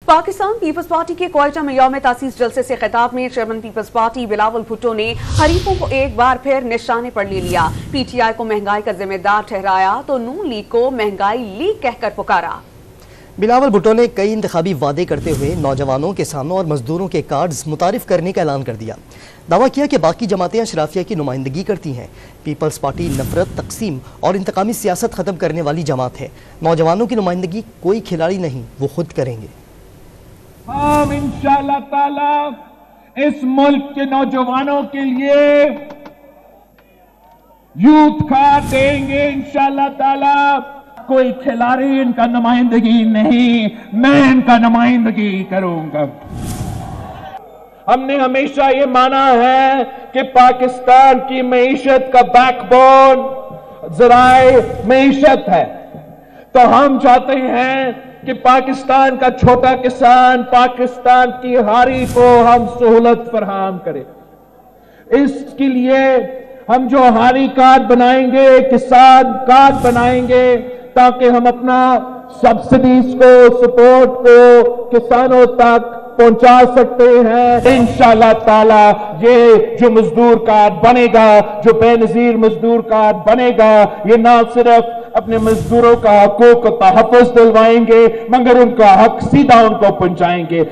Pakistan peoples party के क्वाइटा में यौम तासीस जलसे से खिताब में chairman Peoples Party Bilawal Bhutto ने हरीफों को एक बार फिर निशाने पर ले लिया। पीटीआई को महंगाई का जिम्मेदार ठहराया तो नून लीग को महंगाई लीग कहकर पुकारा। बिलावल भुट्टो ने कई इंतखाबी वादे करते हुए नौजवानों, किसानों और मजदूरों के कार्ड्स मुतारिफ करने का ऐलान कर दिया। दावा किया कि बाकी जमातें अशराफिया की नुमाइंदगी करती हैं। पीपल्स पार्टी नफरत, तकसीम और इंतकामी सियासत ख़त्म करने वाली जमात है। नौजवानों की नुमाइंदगी कोई खिलाड़ी नहीं, वो खुद करेंगे। हम इंशाअल्लाह ताला इस मुल्क के नौजवानों के लिए यूथ कार्ड देंगे इंशाअल्लाह ताला। कोई खिलाड़ी इनका नुमाइंदगी नहीं, मैं इनका नुमाइंदगी करूंगा। हमने हमेशा ये माना है कि पाकिस्तान की मईशत का बैकबोन ज़राए मईशत है, तो हम चाहते हैं कि पाकिस्तान का छोटा किसान, पाकिस्तान की हारी को हम सहूलत फराहम करें। इसके लिए हम जो हारी कार्ड बनाएंगे, किसान कार्ड बनाएंगे, ताकि हम अपना सब्सिडीज को, सपोर्ट को किसानों तक पहुंचा सकते हैं। इंशाअल्लाह ताला ये जो मजदूर कार्ड बनेगा, जो बेनजीर मजदूर कार्ड बनेगा, ये ना सिर्फ अपने मजदूरों का हकूक का तहफ़्फ़ुज़ दिलवाएंगे, मगर उनका हक सीधा उनको पहुंचाएंगे।